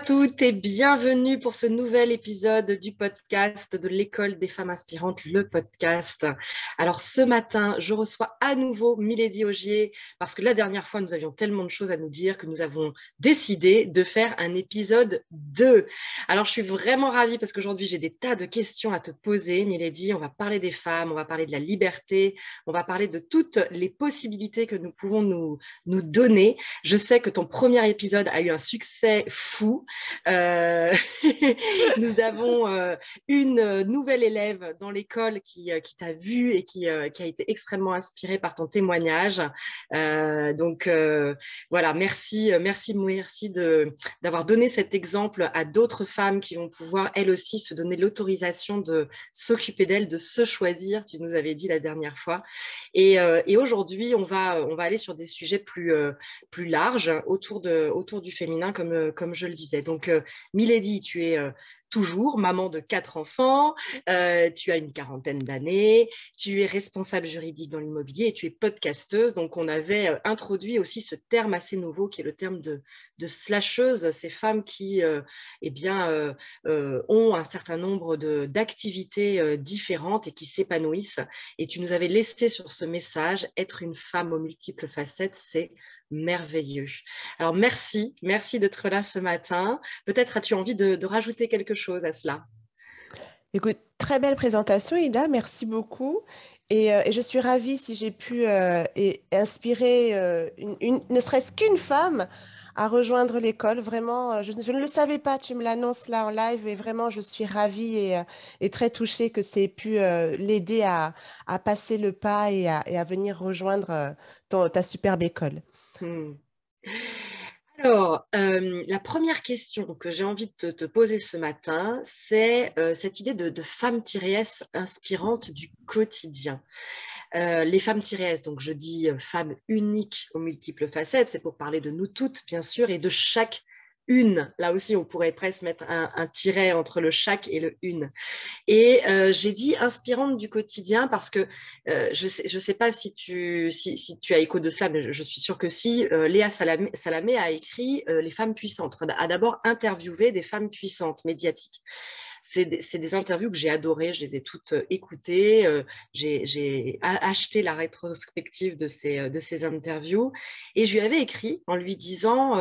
toutes et bienvenue pour ce nouvel épisode du podcast de l'École des femmes inspirantes, le podcast. Alors ce matin, je reçois à nouveau Milady Ogier parce que la dernière fois, nous avions tellement de choses à nous dire que nous avons décidé de faire un épisode 2. Alors je suis vraiment ravie parce qu'aujourd'hui, j'ai des tas de questions à te poser, Milady. On va parler des femmes, on va parler de la liberté, on va parler de toutes les possibilités que nous pouvons nous donner. Je sais que ton premier épisode a eu un succès fou. Euh, Nous avons une nouvelle élève dans l'école qui t'a vu et qui a été extrêmement inspirée par ton témoignage. Voilà, merci d'avoir donné cet exemple à d'autres femmes qui vont pouvoir elles aussi se donner l'autorisation de s'occuper d'elles, de se choisir. Tu nous avais dit la dernière fois. Et aujourd'hui, on va aller sur des sujets plus large autour du féminin, comme je le disais. Donc, Milady, tu es toujours maman de 4 enfants, tu as une quarantaine d'années, tu es responsable juridique dans l'immobilier et tu es podcasteuse. Donc, on avait introduit aussi ce terme assez nouveau qui est le terme de slasheuse, ces femmes qui ont un certain nombre d'activités différentes et qui s'épanouissent. Et tu nous avais laissé sur ce message, être une femme aux multiples facettes, c'est merveilleux. Alors, merci d'être là ce matin. Peut-être as-tu envie de rajouter quelque chose à cela? Écoute, très belle présentation, Ida, merci beaucoup. Et je suis ravie si j'ai pu inspirer ne serait-ce qu'une femme à rejoindre l'école. Vraiment, je ne le savais pas, tu me l'annonces là en live et vraiment, je suis ravie et très touchée que c'est pu l'aider à passer le pas et à venir rejoindre ta superbe école. Hmm. Alors, la première question que j'ai envie de te poser ce matin, c'est cette idée de femme-s inspirante du quotidien. Les femmes-s, donc je dis femmes uniques aux multiples facettes, c'est pour parler de nous toutes, bien sûr, et de chaque une. Là aussi, on pourrait presque mettre un tiret entre le chaque et le une. Et j'ai dit inspirante du quotidien parce que je sais pas si tu as écho de cela, mais je suis sûre que si. Léa Salamé a écrit Les femmes puissantes, a d'abord interviewé des femmes puissantes médiatiques. C'est des interviews que j'ai adorées, je les ai toutes écoutées, j'ai acheté la rétrospective de ces interviews et je lui avais écrit en lui disant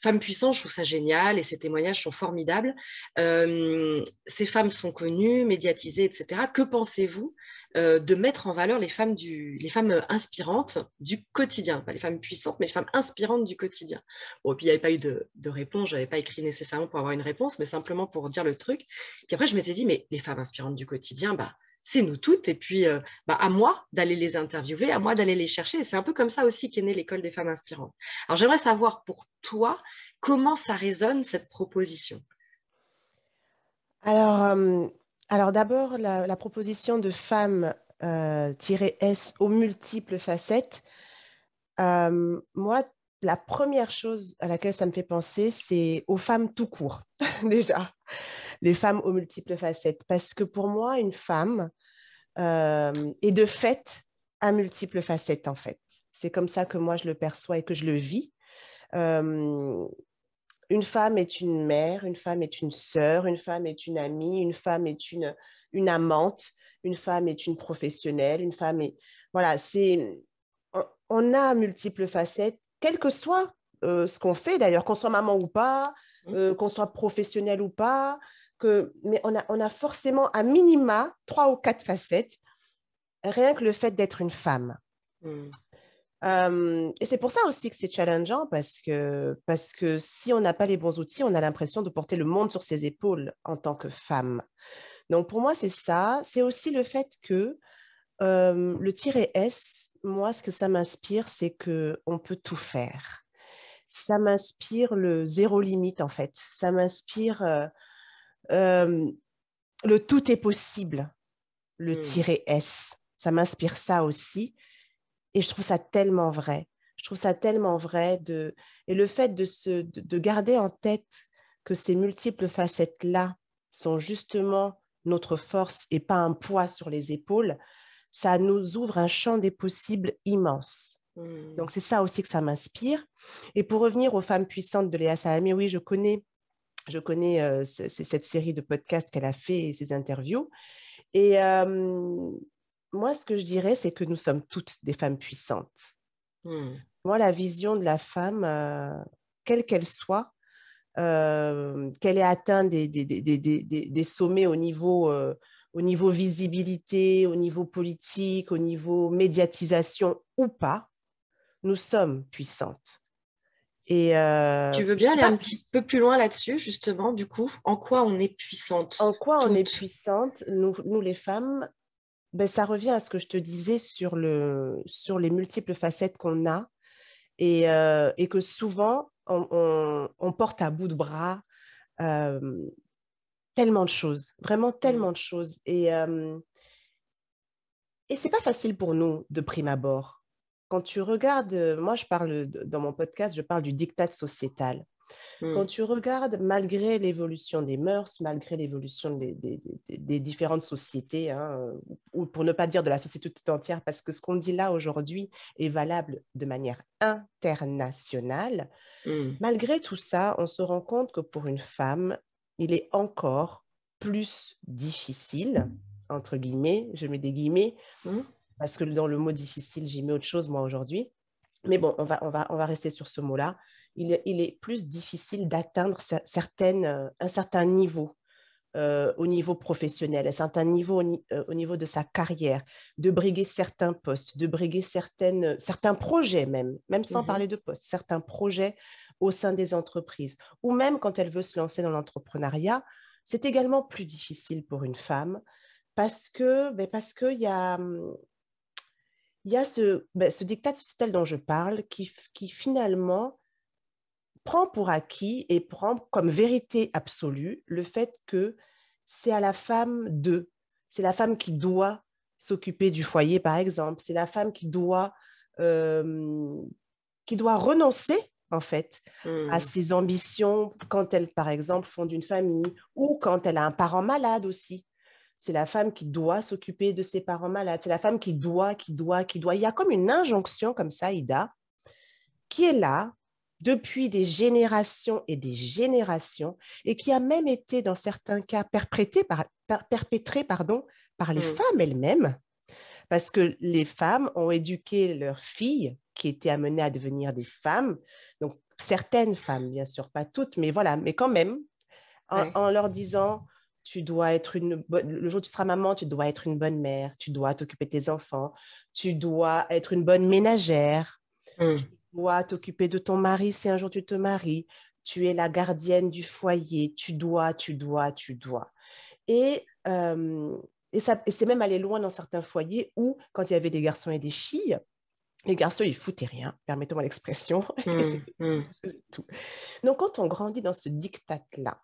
Femme puissante, je trouve ça génial et ces témoignages sont formidables. Ces femmes sont connues, médiatisées, etc. Que pensez-vous de mettre en valeur les femmes inspirantes du quotidien, pas les femmes puissantes, mais les femmes inspirantes du quotidien? Bon, et puis il n'y avait pas eu de réponse, je n'avais pas écrit nécessairement pour avoir une réponse, mais simplement pour dire le truc. Puis après, je m'étais dit, mais les femmes inspirantes du quotidien, bah, c'est nous toutes, et puis à moi d'aller les interviewer, à moi d'aller les chercher. Et c'est un peu comme ça aussi qu'est née l'école des femmes inspirantes. Alors j'aimerais savoir pour toi, comment ça résonne cette proposition? Alors, euh, alors d'abord, la proposition de femme S aux multiples facettes. Moi, la première chose à laquelle ça me fait penser, c'est aux femmes tout court, déjà, les femmes aux multiples facettes. Parce que pour moi, une femme est de fait à multiples facettes, en fait. C'est comme ça que moi, je le perçois et que je le vis. Euh, une femme est une mère, une femme est une sœur, une femme est une amie, une femme est une amante, une femme est une professionnelle, une femme est... Voilà, on a multiples facettes, quel que soit ce qu'on fait d'ailleurs, qu'on soit maman ou pas, qu'on soit professionnel ou pas, mais on a forcément à minima 3 ou 4 facettes, rien que le fait d'être une femme. Mm. Et c'est pour ça aussi que c'est challengeant parce que si on n'a pas les bons outils, on a l'impression de porter le monde sur ses épaules en tant que femme. Donc pour moi, c'est ça. C'est aussi le fait que le tiret S, moi, ce que ça m'inspire, c'est que on peut tout faire. Ça m'inspire le zéro limite, en fait. Ça m'inspire euh, le tout est possible, le Mm. tiret S. Ça m'inspire ça aussi. Et je trouve ça tellement vrai. Je trouve ça tellement vrai et le fait de garder en tête que ces multiples facettes-là sont justement notre force et pas un poids sur les épaules, ça nous ouvre un champ des possibles immense. Mm. Donc, c'est ça aussi que ça m'inspire. Et pour revenir aux femmes puissantes de Léa Salamé, oui, je connais Je connais cette série de podcasts qu'elle a fait et ses interviews. Et moi, ce que je dirais, c'est que nous sommes toutes des femmes puissantes. Moi, la vision de la femme, quelle qu'elle soit, qu'elle ait atteint des sommets au niveau visibilité, au niveau politique, au niveau médiatisation ou pas, nous sommes puissantes. Et Tu veux je bien suis aller pas. un petit peu plus loin là-dessus, justement, du coup, en quoi on est puissante, En quoi on est toutes? puissantes, nous les femmes, ben, ça revient à ce que je te disais sur les multiples facettes qu'on a et que souvent on porte à bout de bras euh, tellement de choses, vraiment tellement de choses. Et c'est pas facile pour nous de prime abord. Quand tu regardes, moi je parle dans mon podcast, je parle du diktat sociétal. Quand tu regardes, malgré l'évolution des mœurs, malgré l'évolution des différentes sociétés, hein, ou pour ne pas dire de la société tout entière, parce que ce qu'on dit là aujourd'hui est valable de manière internationale, malgré tout ça, on se rend compte que pour une femme, il est encore plus difficile, entre guillemets, je mets des guillemets, parce que dans le mot difficile, j'y mets autre chose, moi, aujourd'hui. Mais bon, on va rester sur ce mot-là. Il est plus difficile d'atteindre un certain niveau au niveau professionnel, un certain niveau au niveau de sa carrière, de briguer certains postes, de briguer certains projets même sans parler de postes, certains projets au sein des entreprises. Ou même quand elle veut se lancer dans l'entrepreneuriat, c'est également plus difficile pour une femme parce que il y a ce diktat sociétal dont je parle qui finalement prend pour acquis et prend comme vérité absolue le fait que c'est à la femme de, c'est la femme qui doit s'occuper du foyer, par exemple, c'est la femme qui doit renoncer, en fait, à ses ambitions quand elle, par exemple, fonde une famille ou quand elle a un parent malade aussi. C'est la femme qui doit s'occuper de ses parents malades. C'est la femme qui doit, qui doit, qui doit. Il y a comme une injonction comme ça, Ida, qui est là depuis des générations et des générations et qui a même été, dans certains cas, perpétrée par les femmes elles-mêmes, parce que les femmes ont éduqué leurs filles qui étaient amenées à devenir des femmes. Donc, certaines femmes, bien sûr, pas toutes, mais voilà, mais quand même, en leur disant, le jour où tu seras maman, tu dois être une bonne mère, tu dois t'occuper de tes enfants, tu dois être une bonne ménagère, tu dois t'occuper de ton mari si un jour tu te maries, tu es la gardienne du foyer, tu dois, tu dois, tu dois. Et, euh, et c'est même aller loin dans certains foyers où, quand il y avait des garçons et des filles, les garçons, ils foutaient rien, permettez-moi l'expression. Tout. Donc, quand on grandit dans ce diktat-là,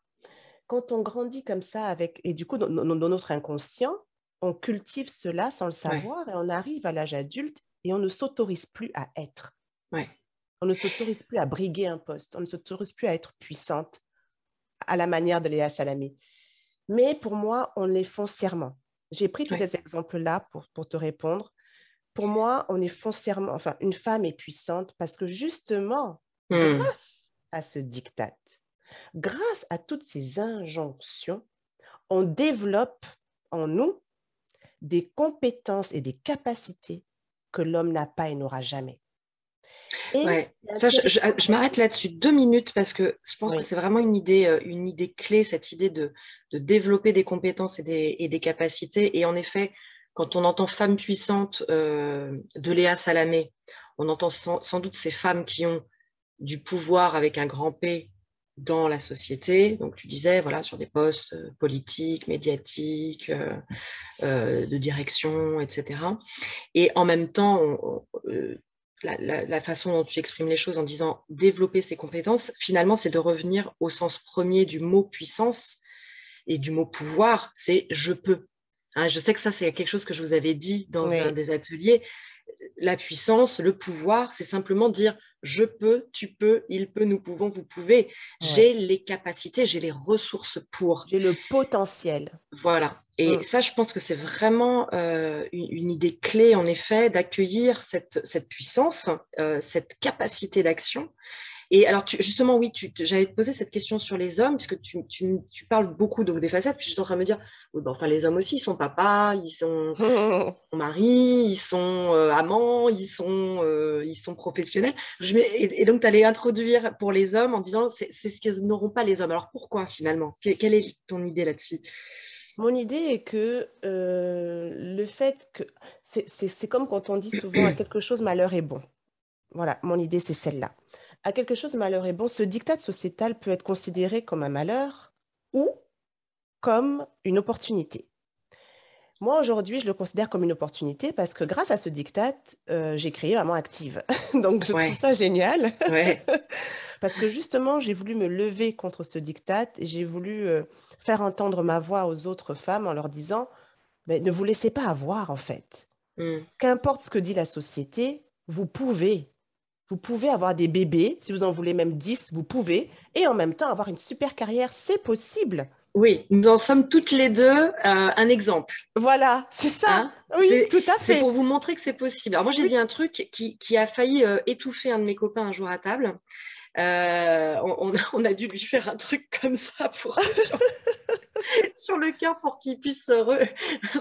quand on grandit comme ça et du coup, dans notre inconscient, on cultive cela sans le savoir et on arrive à l'âge adulte et on ne s'autorise plus à être. On ne s'autorise plus à briguer un poste, on ne s'autorise plus à être puissante à la manière de Léa Salamé. Mais pour moi, on l'est foncièrement. J'ai pris tous ces exemples-là pour te répondre. Pour moi, on est foncièrement, enfin, une femme est puissante parce que justement, grâce à ce diktat, grâce à toutes ces injonctions, on développe en nous des compétences et des capacités que l'homme n'a pas et n'aura jamais. Ouais, ça, je m'arrête là-dessus 2 minutes parce que je pense que c'est vraiment une idée clé, cette idée de développer des compétences et des capacités. Et en effet, quand on entend femme puissante de Léa Salamé, on entend sans doute ces femmes qui ont du pouvoir avec un grand P dans la société. Donc, tu disais, voilà, sur des postes politiques, médiatiques, de direction, etc. Et en même temps, la façon dont tu exprimes les choses en disant développer ses compétences, finalement, c'est de revenir au sens premier du mot puissance et du mot pouvoir, c'est je peux. Hein, je sais que ça, c'est quelque chose que je vous avais dit dans un des ateliers. La puissance, le pouvoir, c'est simplement dire je peux, tu peux, il peut, nous pouvons, vous pouvez. J'ai les capacités, j'ai les ressources pour. J'ai le potentiel. Voilà. Et ça, je pense que c'est vraiment une idée clé, en effet, d'accueillir cette puissance, cette capacité d'action Et alors, justement, oui, j'allais te poser cette question sur les hommes, puisque tu parles beaucoup donc, des facettes, puis je suis en train de me dire, oui, ben, enfin, les hommes aussi, ils sont papas, ils sont maris, ils sont amants, ils sont professionnels. Et donc, tu allais introduire pour les hommes en disant, c'est ce qu'ils n'auront pas les hommes. Alors, pourquoi finalement? Quelle est ton idée là-dessus? Mon idée est que le fait que... C'est comme quand on dit souvent à quelque chose, malheur est bon. Voilà, mon idée, c'est celle-là. À quelque chose, malheur est bon, ce diktat sociétal peut être considéré comme un malheur ou comme une opportunité. Moi, aujourd'hui, je le considère comme une opportunité parce que grâce à ce diktat, j'ai créé Maman Active. Donc, je trouve Ouais, ça génial ouais. parce que justement, j'ai voulu me lever contre ce diktat et j'ai voulu faire entendre ma voix aux autres femmes en leur disant, mais ne vous laissez pas avoir, en fait. Hmm. Qu'importe ce que dit la société, vous pouvez. Vous pouvez avoir des bébés, si vous en voulez même 10, vous pouvez, et en même temps avoir une super carrière, c'est possible. Oui, nous en sommes toutes les deux un exemple. Voilà, c'est ça. Hein, Oui, tout à c'est pour fait. vous montrer que c'est possible. Alors moi, j'ai Oui. dit un truc qui a failli étouffer un de mes copains un jour à table. On a dû lui faire un truc comme ça sur le cœur pour qu'il puisse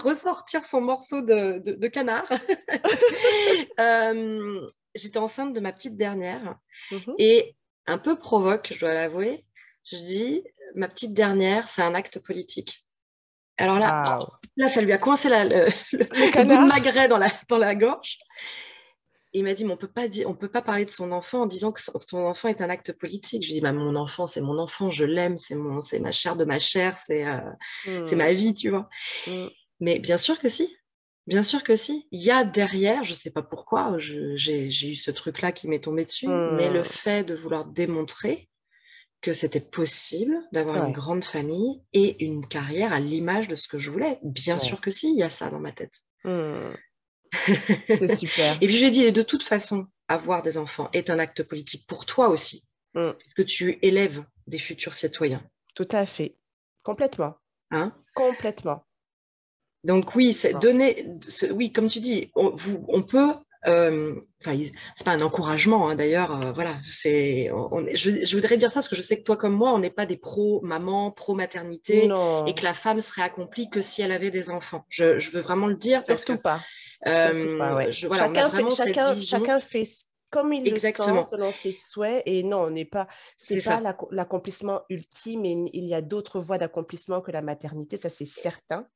ressortir son morceau de canard. J'étais enceinte de ma petite dernière Mhm. et un peu provoque, je dois l'avouer, je dis, ma petite dernière, c'est un acte politique. Alors là, Waouh. là, ça lui a coincé Le le bout de canard. magret dans la gorge. Et il m'a dit, mais on peut pas parler de son enfant en disant que ton enfant est un acte politique. Je lui ai dit, bah, mon enfant, c'est mon enfant, je l'aime, c'est ma chair de ma chair, c'est Hmm, ma vie, tu vois. hmm, Mais bien sûr que si. Bien sûr que si. Il y a derrière, je sais pas pourquoi, j'ai eu ce truc-là qui m'est tombé dessus, mais le hmm. fait de vouloir démontrer que c'était possible d'avoir une Ouais. grande famille et une carrière à l'image de ce que je voulais. Bien Ouais. sûr que si, il y a ça dans ma tête. Hmm. C'est super. Et puis je lui ai dit, et de toute façon, avoir des enfants est un acte politique pour toi aussi, Hmm. que tu élèves des futurs citoyens. Tout à fait. Complètement. Hein. Complètement. Donc oui, c'est Complètement. donner, oui, comme tu dis, on peut, enfin, c'est pas un encouragement, hein, d'ailleurs, voilà, je voudrais dire ça parce que je sais que toi comme moi, on n'est pas des pro-maman, pro-maternité, et que Non, la femme serait accomplie que si elle avait des enfants. Je veux vraiment le dire parce que, surtout pas. Surtout pas, ouais. voilà, on a vraiment cette vision, Chacun fait comme il le sent, exactement, selon ses souhaits. Et non, on n'est pas, c'est c'est pas ça. l'accomplissement ultime. Et il y a d'autres voies d'accomplissement que la maternité, ça c'est certain.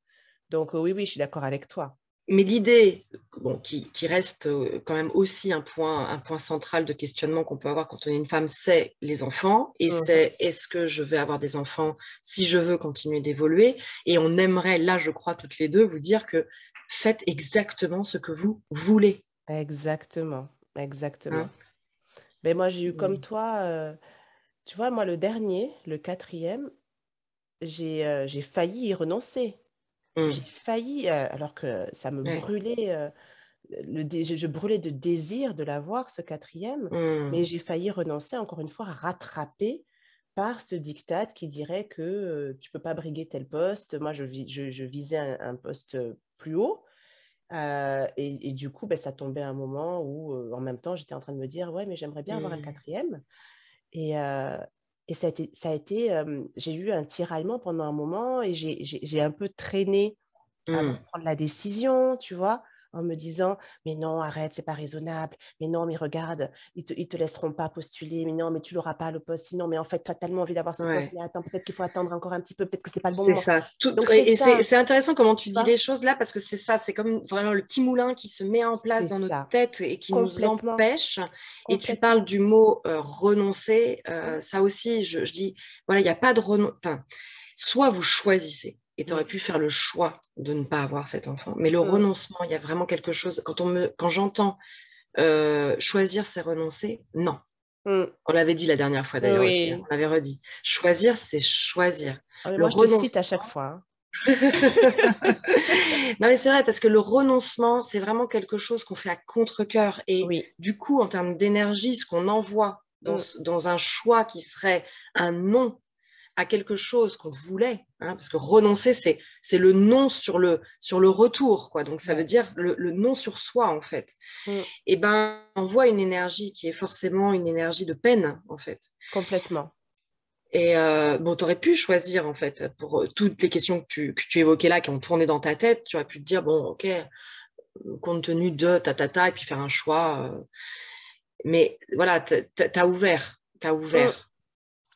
Donc oui, oui, je suis d'accord avec toi. Mais l'idée, bon, qui reste quand même aussi un point central de questionnement qu'on peut avoir quand on est une femme, c'est les enfants. Et Mhm. c'est est-ce que je vais avoir des enfants si je veux continuer d'évoluer? Et on aimerait, là, je crois, toutes les deux, vous dire que faites exactement ce que vous voulez. Exactement, Hein. exactement. Ben moi, j'ai eu comme toi, tu vois, moi, le dernier, le quatrième, j'ai failli y renoncer. J'ai Mm. failli, alors que ça me Ouais. brûlait, je brûlais de désir de l'avoir, ce quatrième, mais Mm. j'ai failli renoncer, encore une fois, rattrapé par ce diktat qui dirait que tu peux pas briguer tel poste. Moi, je visais un poste plus haut. Et du coup, ben, ça tombait à un moment où, en même temps, j'étais en train de me dire, ouais, mais j'aimerais bien avoir un Mm. quatrième. Et, euh, et j'ai eu un tiraillement pendant un moment et j'ai un peu traîné avant de Mm. prendre la décision, tu vois, en me disant, mais non, arrête, c'est pas raisonnable, mais non, mais regarde, ils te laisseront pas postuler, mais non, mais tu l'auras pas le poste, sinon, mais en fait, tu as tellement envie d'avoir ce poste, Ouais. mais attends, peut-être qu'il faut attendre encore un petit peu, peut-être que c'est pas le bon C'est moment. ça. Donc, c'est Et ça, c'est intéressant comment tu tu dis vois, les choses là, parce que c'est ça, c'est comme vraiment le petit moulin qui se met en place c'est dans notre ça, tête et qui nous complètement, empêche. Et tu parles complètement. du mot renoncer. Mm, Ça aussi, je dis, voilà, il n'y a pas de renoncer. Enfin, soit vous choisissez, et tu aurais mm, pu faire le choix de ne pas avoir cet enfant, mais le mm, renoncement, il y a vraiment quelque chose. Quand j'entends choisir, c'est renoncer, non. mm. On l'avait dit la dernière fois d'ailleurs aussi, hein, Oui. on l'avait redit. Choisir, c'est choisir. Ah, mais Le moi, je te cite à renoncement, chaque fois, hein. non, mais c'est vrai, parce que le renoncement, c'est vraiment quelque chose qu'on fait à contre-cœur. Et Oui. du coup, en termes d'énergie, ce qu'on envoie Mm, dans un choix qui serait un non, à quelque chose qu'on voulait, hein, parce que renoncer, c'est le non sur le retour, quoi. Donc, ça veut Ouais. dire le non sur soi, en fait. Mm. Et ben, on voit une énergie qui est forcément une énergie de peine, en fait. Complètement. Et bon, tu aurais pu choisir, en fait, pour toutes les questions que tu évoquais là, qui ont tourné dans ta tête, tu aurais pu te dire, bon, ok, compte tenu de ta, et puis faire un choix. Mais voilà, t'as ouvert, t'as Mm. ouvert.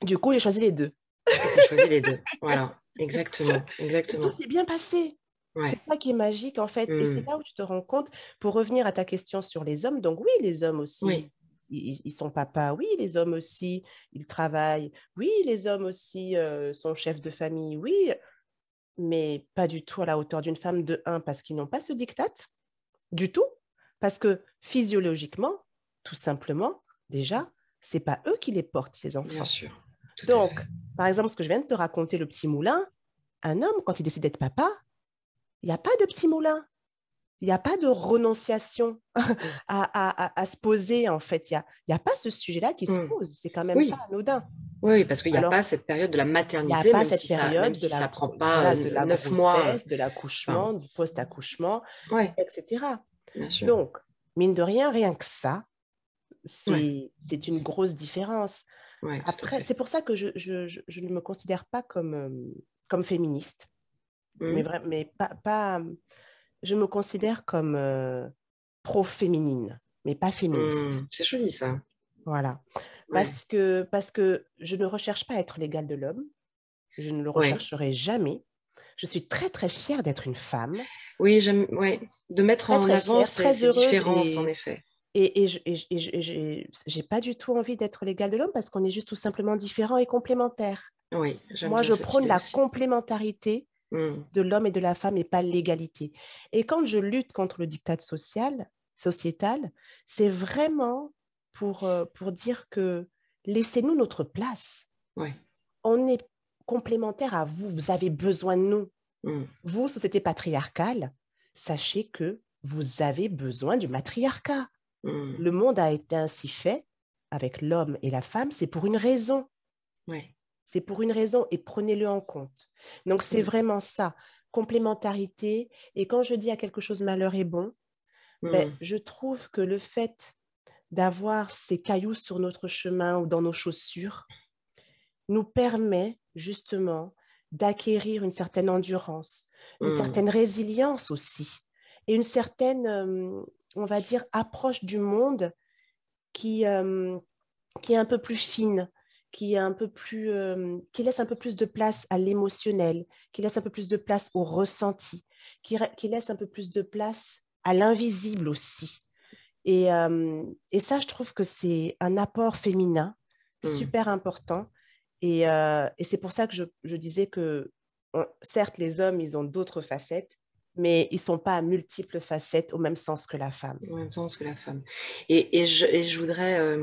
Du coup, j'ai choisi les deux. Et t'as choisi les deux. Voilà, exactement, Et tout exactement. s'est bien passé. C'est Ouais. ça qui est magique, en fait. Et c'est Hmm. là où tu te rends compte, pour revenir à ta question sur les hommes, donc oui, les hommes aussi, Oui. ils sont papas, oui, les hommes aussi, ils travaillent, oui, les hommes aussi sont chefs de famille, oui, mais pas du tout à la hauteur d'une femme de un, parce qu'ils n'ont pas ce diktat, du tout, parce que physiologiquement, tout simplement, déjà, c'est pas eux qui les portent, ces Bien enfants. sûr, tout à Donc, fait. par exemple, ce que je viens de te raconter, le petit moulin, un homme, quand il décide d'être papa, il n'y a pas de petit moulin. Il n'y a pas de renonciation Hmm. à se poser, en fait. Il y a pas ce sujet-là qui se Hmm. pose. C'est quand même pas Oui, anodin. oui, parce qu'il n'y a Alors, pas cette période de la il n'y a maternité, pas même cette si ça, même période si ça prend pas voilà, de la 9 mois. grossesse, de Enfin, l'accouchement, du post-accouchement, ouais, etc. bien sûr. Donc, mine de rien, rien que ça, Ouais, c'est une grosse différence. ouais, tout à Après, c'est fait. pour ça que je ne me considère pas comme féministe, mais, Hmm. mais pas, je me considère comme pro-féminine, mais pas féministe. Hmm. C'est joli ça. Voilà. Ouais, Parce que je ne recherche pas à être l'égal de l'homme. Je ne le ouais. rechercherai jamais. Je suis très, très fière d'être une femme. Oui, j'aime, ouais, de mettre Très, en très avant fière, ces, très ces heureuse. différences, en effet. J'ai pas du tout envie d'être l'égal de l'homme parce qu'on est juste tout simplement différents et complémentaires. Oui, j'aime Moi, bien je cette prône idée la aussi. complémentarité Hmm. de l'homme et de la femme et pas l'égalité. Et quand je lutte contre le diktat sociétal, c'est vraiment pour dire que laissez-nous notre place. Ouais. On est complémentaires à vous, vous avez besoin de nous. Hmm. Vous, société patriarcale, sachez que vous avez besoin du matriarcat. Hmm. Le monde a été ainsi fait avec l'homme et la femme, c'est pour une raison. Ouais. C'est pour une raison et prenez-le en compte. Donc, c'est Hmm. vraiment ça, complémentarité. Et quand je dis à quelque chose malheur est bon, ben, Hmm. je trouve que le fait d'avoir ces cailloux sur notre chemin ou dans nos chaussures nous permet justement d'acquérir une certaine endurance, une Hmm. certaine résilience aussi, et une certaine, on va dire, approche du monde qui, euh, qui est un peu plus fine, qui est un peu plus, qui laisse un peu plus de place à l'émotionnel, qui laisse un peu plus de place au ressenti, qui laisse un peu plus de place à l'invisible aussi. Et ça, je trouve que c'est un apport féminin Hmm. super important. Et c'est pour ça que je disais que, certes, les hommes, ils ont d'autres facettes, mais ils ne sont pas à multiples facettes au même sens que la femme. En même sens que la femme. Et je voudrais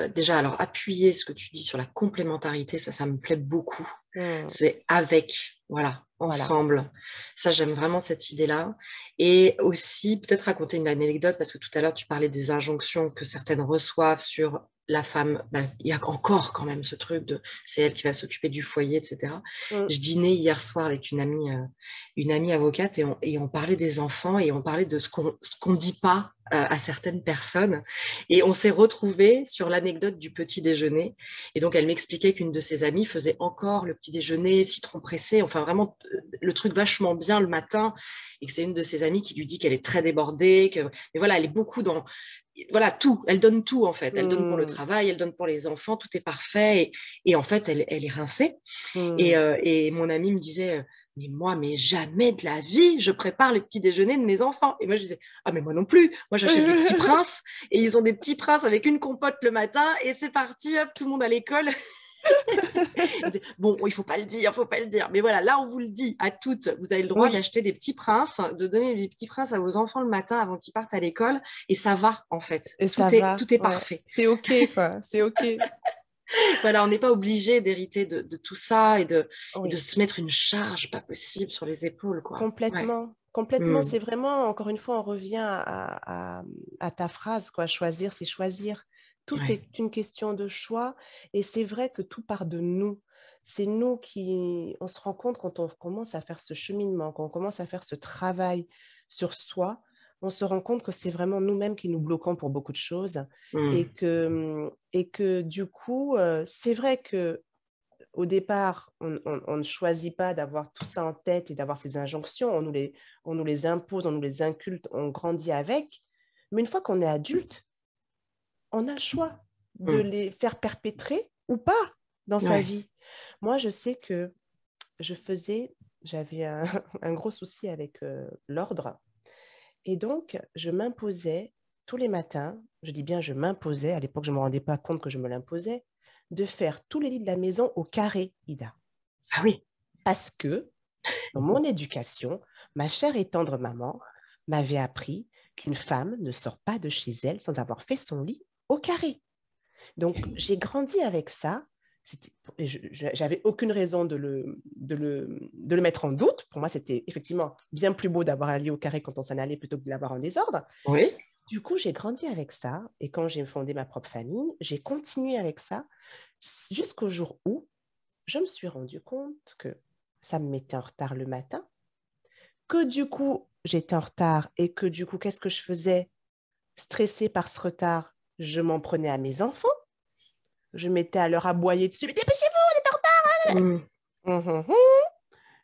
déjà alors appuyer ce que tu dis sur la complémentarité, ça me plaît beaucoup. Hmm, C'est avec, voilà, voilà. ensemble. Ça, j'aime vraiment cette idée-là. Et aussi, peut-être raconter une anecdote, parce que tout à l'heure, tu parlais des injonctions que certaines reçoivent sur la femme. Ben, il y a encore quand même ce truc de c'est elle qui va s'occuper du foyer, etc. Hmm, Je dînais hier soir avec une amie avocate et on parlait des enfants et on parlait de ce qu'on dit pas à certaines personnes. Et on s'est retrouvés sur l'anecdote du petit déjeuner. Et donc, elle m'expliquait qu'une de ses amies faisait encore le petit déjeuner, citron pressé, enfin vraiment le truc vachement bien le matin. Et que c'est une de ses amies qui lui dit qu'elle est très débordée. Mais voilà, elle est beaucoup dans. Voilà, tout. Elle donne tout, en fait. Elle donne pour le hmm, travail, elle donne pour les enfants, tout est parfait. Et en fait, elle est rincée. Et, hmm. euh, et mon ami me disait, mais moi, mais jamais de la vie, je prépare les petits déjeuners de mes enfants. Et moi, je disais, ah, mais moi non plus. Moi, j'achète des petits princes et ils ont des petits princes avec une compote le matin et c'est parti, hop, tout le monde à l'école. Bon, il faut pas le dire, il faut pas le dire. Mais voilà, là, on vous le dit à toutes. Vous avez le droit Oui, d'acheter des petits princes, de donner des petits princes à vos enfants le matin avant qu'ils partent à l'école. Et ça va, en fait. et ça Tout est, va. tout est Ouais. parfait. C'est OK, quoi. C'est OK. Voilà, on n'est pas obligé d'hériter de tout ça et de Oui. se mettre une charge pas possible sur les épaules, quoi. Ouais. Complètement, complètement. Mm. C'est vraiment, encore une fois, on revient à ta phrase, quoi. Choisir, c'est choisir. Tout Ouais. est une question de choix et c'est vrai que tout part de nous. c'est nous qui, on se rend compte quand on commence à faire ce cheminement, quand on commence à faire ce travail sur soi, on se rend compte que c'est vraiment nous-mêmes qui nous bloquons pour beaucoup de choses Mm. et que du coup, c'est vrai que au départ, on ne choisit pas d'avoir tout ça en tête et d'avoir ces injonctions, on nous les impose, on nous les inculte, on grandit avec, mais une fois qu'on est adulte, on a le choix de Mm. les faire perpétrer ou pas dans sa Ouais. vie. Moi, je sais que j'avais un gros souci avec l'ordre. Et donc, je m'imposais tous les matins, je dis bien je m'imposais, à l'époque, je ne me rendais pas compte que je me l'imposais, de faire tous les lits de la maison au carré, Ida. Ah oui. Parce que, dans mon éducation, ma chère et tendre maman m'avait appris qu'une femme ne sort pas de chez elle sans avoir fait son lit au carré. Donc, j'ai grandi avec ça. J'avais aucune raison de le mettre en doute. Pour moi, c'était effectivement bien plus beau d'avoir un lit au carré quand on s'en allait plutôt que de l'avoir en désordre. Oui. Du coup, j'ai grandi avec ça. Et quand j'ai fondé ma propre famille, j'ai continué avec ça jusqu'au jour où je me suis rendu compte que ça me mettait en retard le matin, que du coup, j'étais en retard et que du coup, qu'est-ce que je faisais? Stressée par ce retard, je m'en prenais à mes enfants. Je m'étais à leur aboyer dessus. Mais dépêchez-vous! Mm. Hum.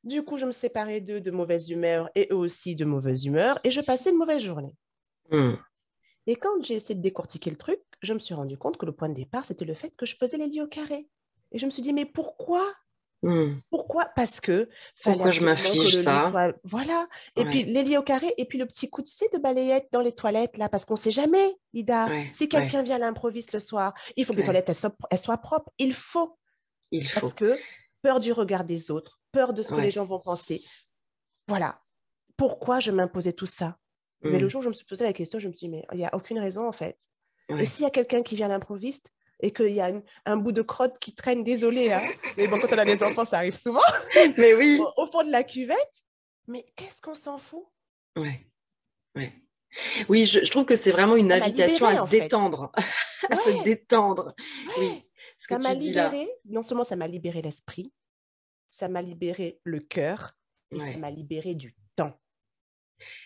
Du coup, je me séparais d'eux de mauvaise humeur et eux aussi de mauvaise humeur et je passais une mauvaise journée. Mm. Et quand j'ai essayé de décortiquer le truc, je me suis rendu compte que le point de départ, c'était le fait que je faisais les lits au carré. Et je me suis dit, mais pourquoi? Mm. Pourquoi? Parce que fallait Pourquoi je absolument que m'afflige le lit ça? soit... Voilà. Et puis, Ouais. les lits au carré, et puis le petit coup, tu sais, de balayette dans les toilettes, là, parce qu'on ne sait jamais, Ida. Ouais. Si Ouais. quelqu'un vient à l'improviste le soir, il faut que les Ouais. toilettes, elles soient propres. Il faut. Il Parce faut. que peur du regard des autres, peur de ce que les Ouais. gens vont penser. Voilà. Pourquoi je m'imposais tout ça? Mais le Mm. jour où je me suis posé la question, je me suis dit, mais il n'y a aucune raison, en fait. Et Ouais. s'il y a quelqu'un qui vient à l'improviste et qu'il y a un bout de crotte qui traîne, désolé, hein, mais bon, quand on a des enfants, ça arrive souvent, Mais oui. au fond de la cuvette, mais qu'est-ce qu'on s'en fout? Ouais. Ouais. Oui, je trouve que c'est vraiment une Ça m'a invitation à libérée, se en fait. détendre, à se Ouais, détendre. ouais. Oui, ce que Ça m'a tu dis là. libérée. Non seulement ça m'a libéré l'esprit, ça m'a libéré le cœur et ça Ouais. m'a libéré du temps.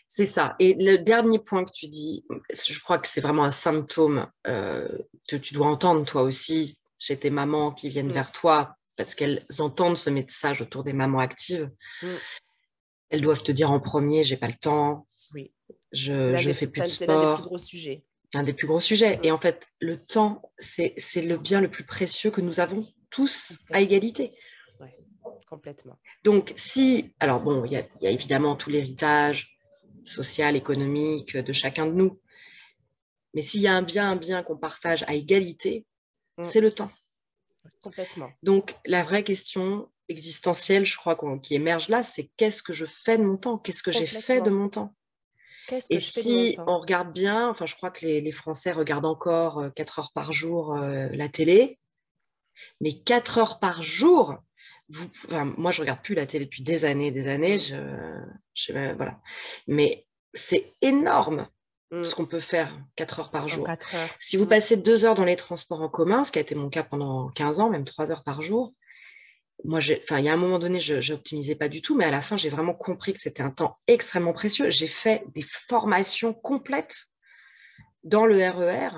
C'est ça. Et le dernier point que tu dis, je crois que c'est vraiment un symptôme que tu dois entendre toi aussi chez tes mamans qui viennent Mm, vers toi parce qu'elles entendent ce message autour des mamans actives. mm, Elles doivent te dire en premier, j'ai pas le temps, oui, je fais plus de c'est l'un des plus sport. gros sujets. Un des plus gros sujets. Et Mm, en fait, le temps, c'est le bien le plus précieux que nous avons tous à complètement. égalité. Ouais, complètement. Donc, si, alors bon, il y a évidemment tout l'héritage social, économique de chacun de nous. Mais s'il y a un bien qu'on partage à égalité, Mm, c'est le temps. complètement. Donc, la vraie question existentielle, je crois, qui émerge là, c'est qu'est-ce que je fais de mon temps? Qu'est-ce que j'ai fait de Complètement. mon temps? Qu'est-ce Et que je fais de mon si temps? on regarde bien, enfin, je crois que les Français regardent encore 4 heures par jour la télé, mais 4 heures par jour, enfin, moi, je regarde plus la télé depuis des années, Mm, voilà. Mais c'est énorme mm, ce qu'on peut faire 4 heures par en jour. 4 heures. Si vous Mm, passez 2 heures dans les transports en commun, ce qui a été mon cas pendant 15 ans, même 3 heures par jour, moi, enfin, il y a un moment donné, je n'optimisais pas du tout, mais à la fin, j'ai vraiment compris que c'était un temps extrêmement précieux. J'ai fait des formations complètes dans le RER,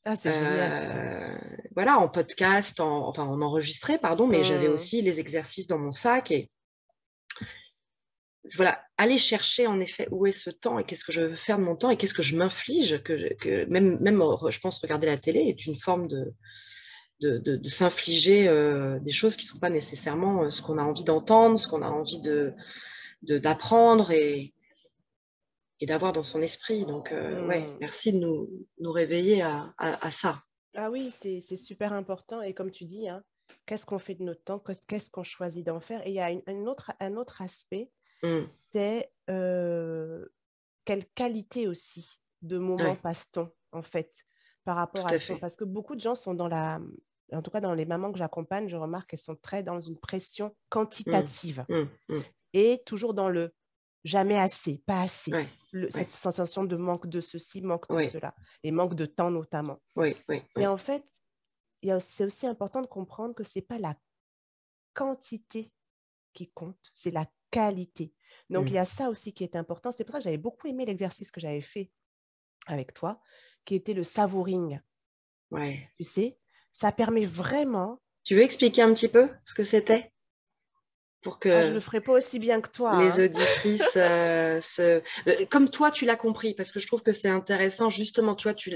ah, c'est génial, ça. voilà, en podcast, enfin en enregistré, pardon, mais j'avais Mm, aussi les exercices dans mon sac et voilà, aller chercher en effet où est ce temps et qu'est-ce que je veux faire de mon temps et qu'est-ce que je m'inflige, même, je pense, regarder la télé est une forme de s'infliger des choses qui ne sont pas nécessairement ce qu'on a envie d'entendre, ce qu'on a envie d'apprendre et d'avoir dans son esprit. Donc, ouais, mm. merci de nous réveiller à ça. Ah oui, c'est super important. Et comme tu dis, hein, qu'est-ce qu'on fait de notre temps? Qu'est-ce qu'on choisit d'en faire? Et il y a un autre aspect, Mm. c'est quelle qualité aussi de moment Ouais, passe-t-on, en fait, par rapport tout à à son... fait. Parce que beaucoup de gens sont dans la... En tout cas, dans les mamans que j'accompagne, je remarque qu'elles sont très dans une pression Mm. quantitative Mm. Mm. et toujours dans le jamais assez, pas assez. Ouais, Cette ouais, sensation de manque de ceci, manque de ouais, cela, et manque de temps notamment. ouais, ouais, Et ouais. en fait, c'est aussi important de comprendre que c'est pas quantité qui compte, c'est la qualité. Donc, il y a ça aussi qui est important. C'est pour ça que j'avais beaucoup aimé l'exercice que j'avais fait avec toi, qui était le savouring. Ouais. Tu sais, ça permet vraiment. Tu veux expliquer un petit peu ce que c'était pour Ah, je ne que le ferai pas aussi bien que toi, les hein. auditrices comme toi tu l'as compris parce que je trouve que c'est intéressant justement tu vois tu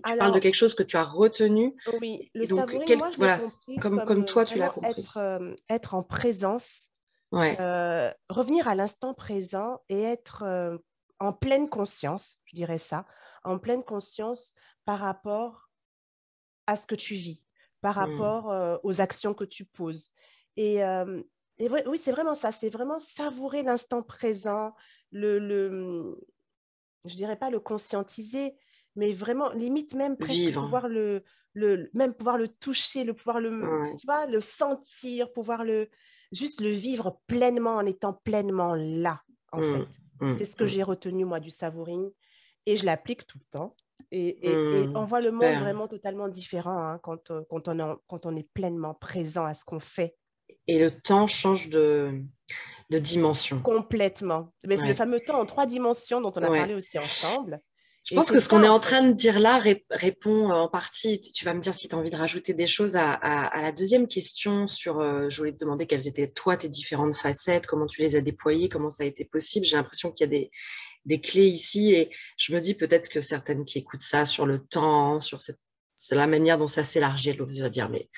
parles de Alors, quelque chose que tu as retenu oui, le et donc savouring, moi, je l'ai voilà compris comme comme toi tu l'as vraiment compris. être en présence, Ouais. revenir à l'instant présent et être en pleine conscience, je dirais ça, en pleine conscience par rapport à ce que tu vis, par Mm. rapport aux actions que tu poses. Et, oui, c'est vraiment ça, c'est vraiment savourer l'instant présent, je dirais pas le conscientiser, mais vraiment, limite même presque Vivre. pouvoir même pouvoir le toucher, Ouais. tu vois, le sentir, juste le vivre pleinement en étant pleinement là, en Mm. fait. C'est Mm. ce que Mm. j'ai retenu, moi, du savouring, et je l'applique tout le temps. Et on Mm. voit le monde Super. vraiment totalement différent hein, quand on est pleinement présent à ce qu'on fait. Et le temps change de dimension. Complètement. Mais c'est le Ouais. fameux temps en 3 dimensions dont on a Ouais. parlé aussi ensemble. Je Et pense c'est que ce qu'on ça, est en en fait. train de dire là répond en partie, tu vas me dire si tu as envie de rajouter des choses à la deuxième question sur, je voulais te demander quelles étaient toi tes différentes facettes, comment tu les as déployées, comment ça a été possible. J'ai l'impression qu'il y a des clés ici et je me dis peut-être que certaines qui écoutent ça sur le temps, c'est la manière dont ça s'élargit, elles vont dire mais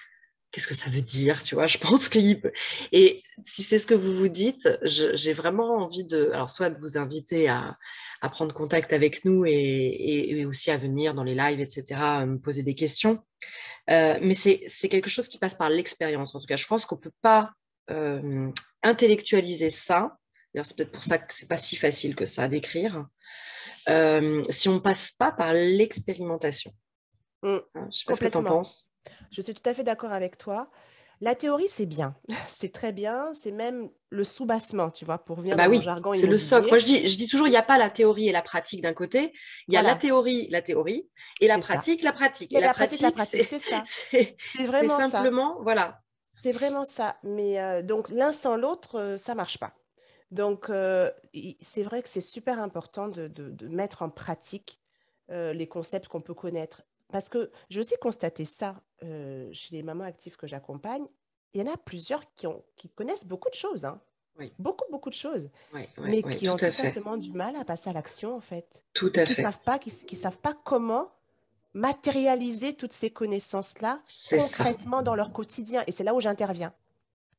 qu'est-ce que ça veut dire, tu vois, je pense qu'il peut... Et si c'est ce que vous vous dites, j'ai vraiment envie alors soit de vous inviter à prendre contact avec nous et aussi à venir dans les lives, etc., me poser des questions. Mais c'est quelque chose qui passe par l'expérience. En tout cas, je pense qu'on peut pas intellectualiser ça. D'ailleurs, c'est peut-être pour ça que c'est pas si facile que ça à décrire. Si on passe pas par l'expérimentation. Mm, Hein, je sais pas ce que tu en complètement. penses. Je suis tout à fait d'accord avec toi. La théorie, c'est bien. C'est très bien. C'est même le soubassement, tu vois, pour Ah revenir bah dans mon oui, jargon c'est le socle. Moi, immobilier. je dis toujours, il n'y a pas la théorie et la pratique d'un côté. Il y a Voilà, la théorie, et la c'est ça. pratique, la pratique. Et Et la pratique, pratique, c'est ça. C'est c'est vraiment ça. simplement, voilà. C'est vraiment ça. Mais donc, l'un sans l'autre, ça marche pas. Donc, c'est vrai que c'est super important de mettre en pratique les concepts qu'on peut connaître. Parce que j'ai aussi constaté ça chez les mamans actives que j'accompagne. Il y en a plusieurs qui connaissent beaucoup de choses, hein. Oui, Beaucoup, beaucoup de choses, oui, oui, mais oui, qui tout ont à tout fait. simplement du mal à passer à l'action, en fait. Tout Et à fait. qui savent pas comment matérialiser toutes ces connaissances-là C'est ça. concrètement dans leur quotidien. Et c'est là où j'interviens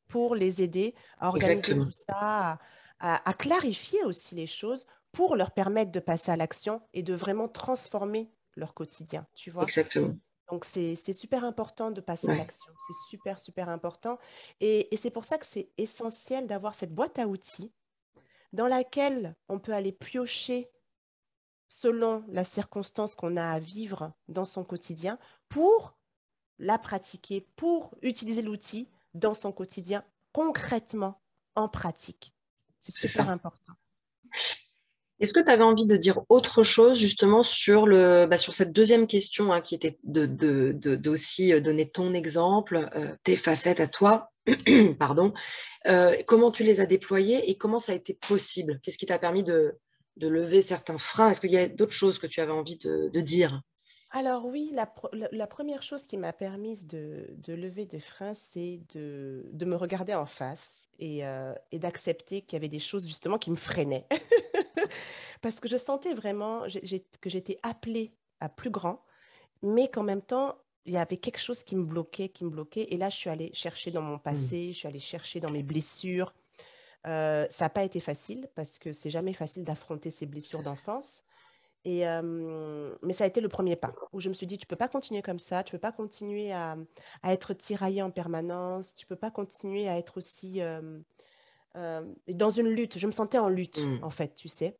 pour les aider à organiser tout Exactement. ça, à clarifier aussi les choses pour leur permettre de passer à l'action et de vraiment transformer leur quotidien, tu vois. Exactement. Donc, c'est super important de passer à Ouais. l'action. C'est super, super important. Et c'est pour ça que c'est essentiel d'avoir cette boîte à outils dans laquelle on peut aller piocher selon la circonstance qu'on a à vivre dans son quotidien pour la pratiquer, pour utiliser l'outil dans son quotidien concrètement en pratique. C'est C'est super ça. important. Est-ce que tu avais envie de dire autre chose justement sur sur cette deuxième question hein, qui était d'aussi donner ton exemple, tes facettes à toi, pardon, comment tu les as déployées et comment ça a été possible? Qu'est-ce qui t'a permis de lever certains freins? Est-ce qu'il y a d'autres choses que tu avais envie de dire? Alors oui, la première chose qui m'a permise de lever des freins, c'est de me regarder en face et d'accepter qu'il y avait des choses justement qui me freinaient. Parce que je sentais vraiment que j'étais appelée à plus grand, mais qu'en même temps, il y avait quelque chose qui me bloquait, qui me bloquait. Et là, je suis allée chercher dans mon Mm. passé, je suis allée chercher dans mes blessures. Ça n'a pas été facile parce que c'est jamais facile d'affronter ses blessures d'enfance. Mais ça a été le premier pas où je me suis dit, tu peux pas continuer comme ça, tu peux pas continuer à être tiraillé en permanence, tu peux pas continuer à être aussi dans une lutte. Je me sentais en lutte, Mm. en fait, tu sais.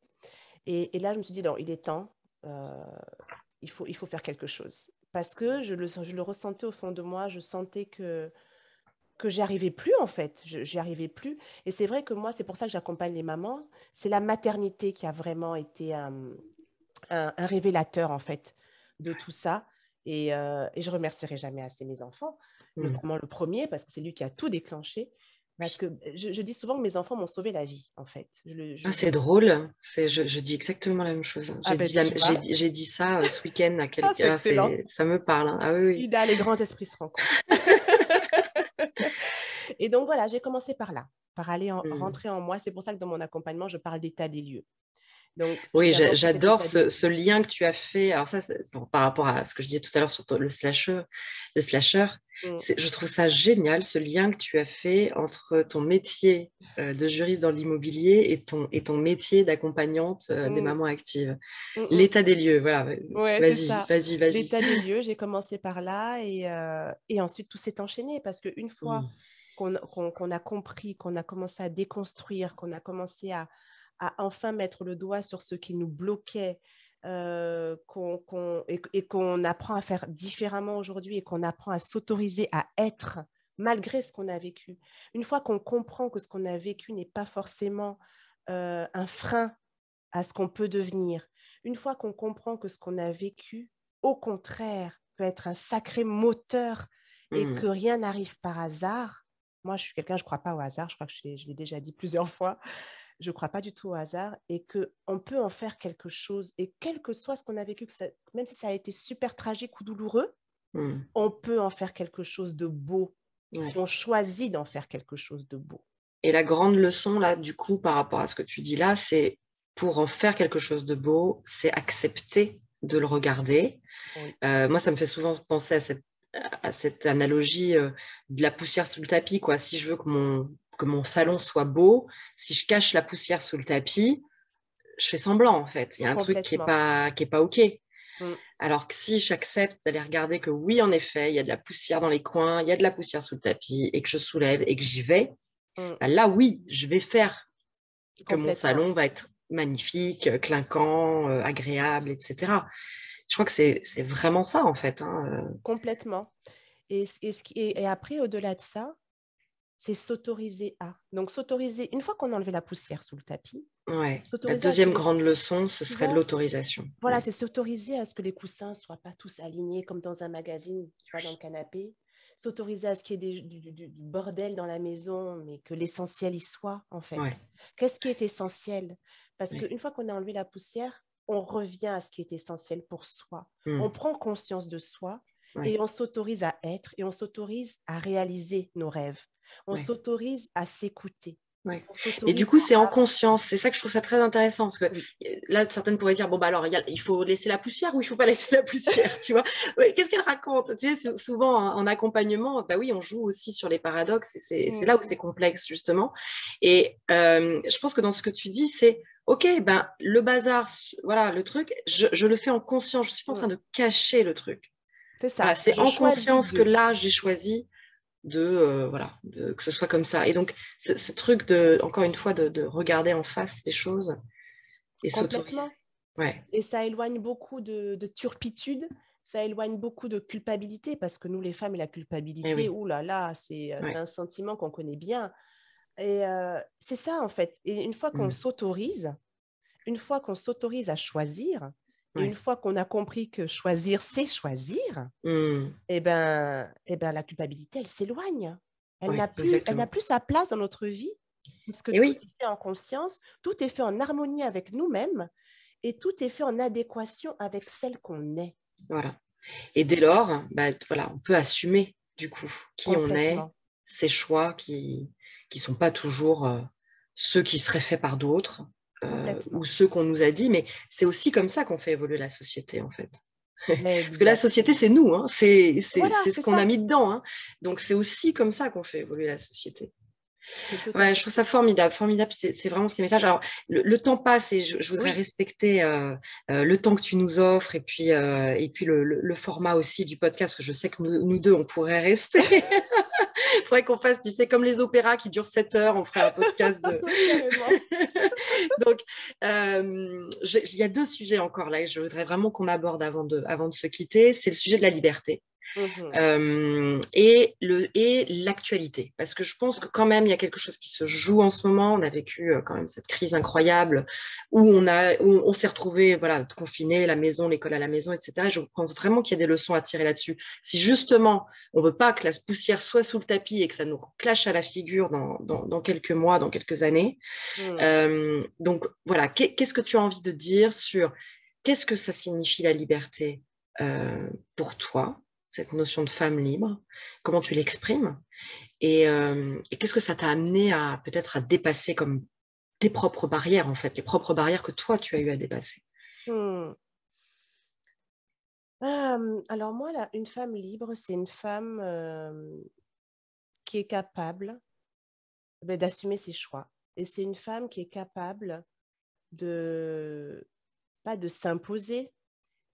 Et là, je me suis dit, non, il est temps, euh, il faut faire quelque chose. Parce que je le ressentais au fond de moi, je sentais que j'y arrivais plus, en fait. J'y arrivais plus. Et c'est vrai que moi, c'est pour ça que j'accompagne les mamans. C'est la maternité qui a vraiment été un révélateur, en fait, de tout ça. Et je remercierai jamais assez mes enfants. notamment le premier, parce que c'est lui qui a tout déclenché. Parce que je dis souvent que mes enfants m'ont sauvé la vie, en fait. C'est drôle. Je dis exactement la même chose. Ah ben, tu vois. J'ai dit ça ce week-end à Ah, c'est quelqu'un. excellent. Ça me parle. Hein. Ah oui, oui. Les grands esprits se rencontrent. Et donc, voilà, j'ai commencé par là, par aller rentrer en moi. C'est pour ça que dans mon accompagnement, je parle d'état des lieux. Donc, oui, j'adore ce lien que tu as fait. Alors ça, par rapport à ce que je disais tout à l'heure sur le slasher, je trouve ça génial, ce lien que tu as fait entre ton métier de juriste dans l'immobilier et ton métier d'accompagnante des mamans actives. L'état des lieux, voilà. Ouais, c'est ça. Vas-y. L'état des lieux, j'ai commencé par là et ensuite tout s'est enchaîné parce qu'une fois qu'on a compris, qu'on a commencé à déconstruire, qu'on a commencé à enfin mettre le doigt sur ce qui nous bloquait et qu'on apprend à faire différemment aujourd'hui et qu'on apprend à s'autoriser à être malgré ce qu'on a vécu. Une fois qu'on comprend que ce qu'on a vécu n'est pas forcément un frein à ce qu'on peut devenir, une fois qu'on comprend que ce qu'on a vécu, au contraire, peut être un sacré moteur et que rien n'arrive par hasard. Moi, je suis quelqu'un, je ne crois pas au hasard, je crois que je l'ai déjà dit plusieurs fois. Je ne crois pas du tout au hasard et qu'on peut en faire quelque chose. Et quel que soit ce qu'on a vécu, même si ça a été super tragique ou douloureux, on peut en faire quelque chose de beau si on choisit d'en faire quelque chose de beau. Et la grande leçon, là, du coup, par rapport à ce que tu dis là, c'est pour en faire quelque chose de beau, c'est accepter de le regarder. Oui. Moi, ça me fait souvent penser à cette analogie de la poussière sous le tapis, quoi. Si je veux que mon salon soit beau, si je cache la poussière sous le tapis, je fais semblant, en fait. Il y a un truc qui est pas OK. Alors que si j'accepte d'aller regarder que oui, en effet, il y a de la poussière dans les coins, il y a de la poussière sous le tapis, et que je soulève et que j'y vais, bah là, oui, je vais faire que mon salon va être magnifique, clinquant, agréable, etc. Je crois que c'est vraiment ça, en fait. Hein. Complètement. Et après, au-delà de ça, c'est s'autoriser à. Donc, s'autoriser, une fois qu'on a enlevé la poussière sous le tapis. Ouais. La deuxième grande leçon, ce serait l'autorisation. Voilà, c'est s'autoriser à ce que les coussins ne soient pas tous alignés comme dans un magazine, tu vois, dans le canapé. S'autoriser à ce qu'il y ait du bordel dans la maison, mais que l'essentiel y soit, en fait. Ouais. Qu'est-ce qui est essentiel? Parce qu'une fois qu'on a enlevé la poussière, on revient à ce qui est essentiel pour soi. On prend conscience de soi et on s'autorise à être et on s'autorise à réaliser nos rêves. On s'autorise à s'écouter. Ouais. Et du coup, c'est en conscience. C'est ça que je trouve ça très intéressant. Parce que là, certaines pourraient dire, bon, bah alors, il faut laisser la poussière ou il ne faut pas laisser la poussière, tu vois. Qu'est-ce qu'elle raconte? Tu sais, souvent, en accompagnement, bah oui, on joue aussi sur les paradoxes. Et c'est là où c'est complexe, justement. Et je pense que dans ce que tu dis, c'est, OK, ben, le bazar, voilà, le truc, je le fais en conscience. Je ne suis pas en train de cacher le truc. C'est ça. Voilà, c'est en conscience que là, j'ai choisi que ce soit comme ça. Et donc, ce truc encore une fois, de regarder en face les choses et s'autoriser. Ouais. Et ça éloigne beaucoup de turpitude, ça éloigne beaucoup de culpabilité, parce que nous, les femmes, et la culpabilité, oulala, c'est un sentiment qu'on connaît bien. Et c'est ça, en fait. Et une fois qu'on s'autorise, à choisir, et une fois qu'on a compris que choisir, c'est choisir, et ben, la culpabilité, elle s'éloigne. Elle n'a plus sa place dans notre vie. Parce que tout est fait en conscience, tout est fait en harmonie avec nous-mêmes et tout est fait en adéquation avec celle qu'on est. Voilà. Et dès lors, bah, voilà, on peut assumer du coup qui on est, ses choix qui sont pas toujours ceux qui seraient faits par d'autres ou ceux qu'on nous a dit, mais c'est aussi comme ça qu'on fait évoluer la société en fait. Parce que la société, c'est nous, hein. C'est ce qu'on a mis dedans. Hein. Donc, c'est aussi comme ça qu'on fait évoluer la société. Ouais, je trouve ça formidable. C'est vraiment ces messages. Alors, le temps passe et je voudrais respecter le temps que tu nous offres et puis le format aussi du podcast, parce que je sais que nous deux, on pourrait rester. Il faudrait qu'on fasse, tu sais, comme les opéras qui durent 7 heures, on ferait un podcast de... Donc, il y a 2 sujets encore là que je voudrais vraiment qu'on aborde avant de se quitter. C'est le sujet de la liberté. Mhm. Et l'actualité. Parce que je pense que quand même, il y a quelque chose qui se joue en ce moment. On a vécu quand même cette crise incroyable où où on s'est retrouvé voilà, confinés, la maison, l'école à la maison, etc. Et je pense vraiment qu'il y a des leçons à tirer là-dessus. Si justement, on veut pas que la poussière soit sous le tapis et que ça nous clash à la figure dans quelques mois, dans quelques années. Mhm. Donc voilà, qu'est-ce que tu as envie de dire sur qu'est-ce que ça signifie la liberté pour toi, cette notion de femme libre, comment tu l'exprimes et qu'est-ce que ça t'a amené à peut-être à dépasser comme tes propres barrières en fait, les propres barrières que toi tu as eu à dépasser. Hmm. Alors moi, là, une femme libre, c'est une femme qui est capable d'assumer ses choix. Et c'est une femme qui est capable de, pas de s'imposer,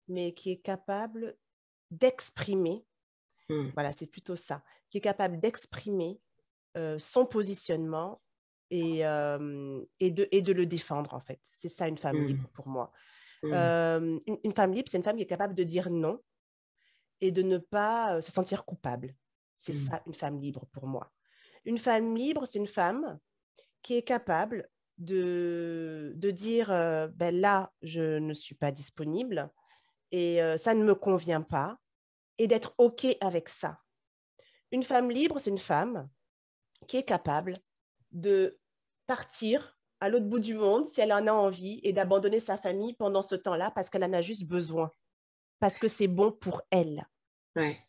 mais qui est capable d'exprimer, Mm, voilà, c'est plutôt ça, qui est capable d'exprimer son positionnement et de le défendre, en fait. C'est ça, une femme mm, libre pour moi. mm, Une femme libre, c'est une femme qui est capable de dire non et de ne pas se sentir coupable. C'est mm, ça, une femme libre pour moi. Une femme libre, c'est une femme qui est capable de dire ben là, je ne suis pas disponible et ça ne me convient pas et d'être OK avec ça. Une femme libre, c'est une femme qui est capable de partir à l'autre bout du monde si elle en a envie et d'abandonner sa famille pendant ce temps-là parce qu'elle en a juste besoin, parce que c'est bon pour elle. ouais.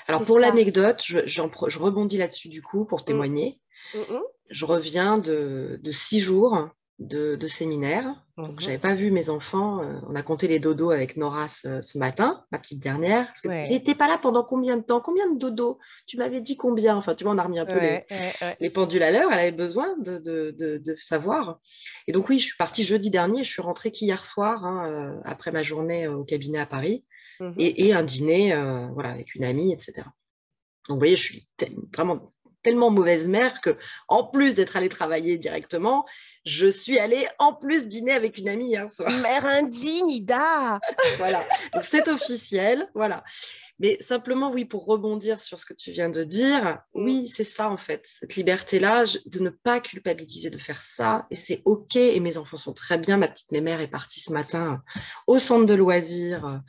Alors C'est pour ça. l'anecdote, je rebondis là-dessus du coup pour Mm, témoigner. mm, Je reviens de 6 jours de séminaire. Donc, mm, j'avais pas vu mes enfants. On a compté les dodos avec Nora ce matin, ma petite dernière. Parce que ouais, t'étais pas là pendant combien de temps? Combien de dodos? Tu m'avais dit combien? Enfin, tu vois, on a remis un peu ouais, ouais, ouais. les pendules à l'heure. Elle avait besoin de savoir. Et donc, oui, je suis partie jeudi dernier. Je suis rentrée qu'hier soir, hein, après ma journée au cabinet à Paris. Mhm. Et un dîner voilà, avec une amie, etc. Donc, vous voyez, je suis vraiment tellement mauvaise mère que, en plus d'être allée travailler directement, je suis allée en plus dîner avec une amie hier soir. Mère indigne, Ida. Voilà. Donc, c'est officiel. Voilà. Mais simplement, oui, pour rebondir sur ce que tu viens de dire, Mm, oui, c'est ça en fait, cette liberté-là, de ne pas culpabiliser de faire c'est ça, et ça. c'est OK, et mes enfants sont très bien. Ma petite mémère est partie ce matin au centre de loisirs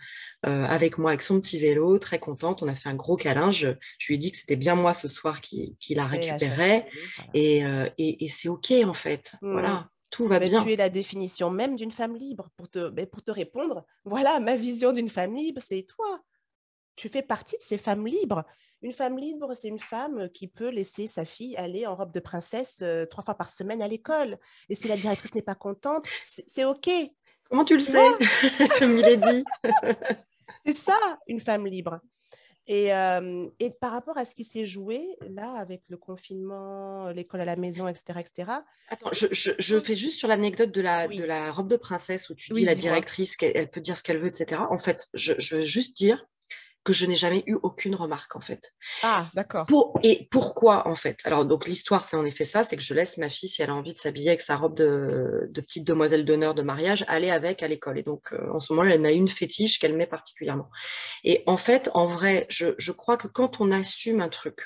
avec moi, avec son petit vélo, très contente. On a fait un gros câlin. Je lui ai dit que c'était bien moi ce soir qui la Allez la récupérait, chercher, voilà. et c'est OK en fait. Mm. Voilà, tout va Mais tu bien. es la définition même d'une femme libre. Pour te répondre, voilà, ma vision d'une femme libre, c'est toi. Tu fais partie de ces femmes libres. Une femme libre, c'est une femme qui peut laisser sa fille aller en robe de princesse 3 fois par semaine à l'école. Et si la directrice n'est pas contente, c'est OK. Comment tu le Tu vois, sais, Milady? c'est ça, une femme libre. Et par rapport à ce qui s'est joué, là, avec le confinement, l'école à la maison, etc., etc., Attends, je fais juste sur l'anecdote de oui, la robe de princesse où tu dis oui, la dis-moi. directrice, elle peut dire ce qu'elle veut, etc. En fait, je veux juste dire que je n'ai jamais eu aucune remarque, en fait. Ah, d'accord. Et pourquoi, en fait? Alors, donc, l'histoire, c'est en effet ça, c'est que je laisse ma fille, si elle a envie de s'habiller avec sa robe de petite demoiselle d'honneur de mariage, aller avec à l'école. Et donc, en ce moment, elle a une fétiche qu'elle met particulièrement. Et en fait, en vrai, je crois que quand on assume un truc,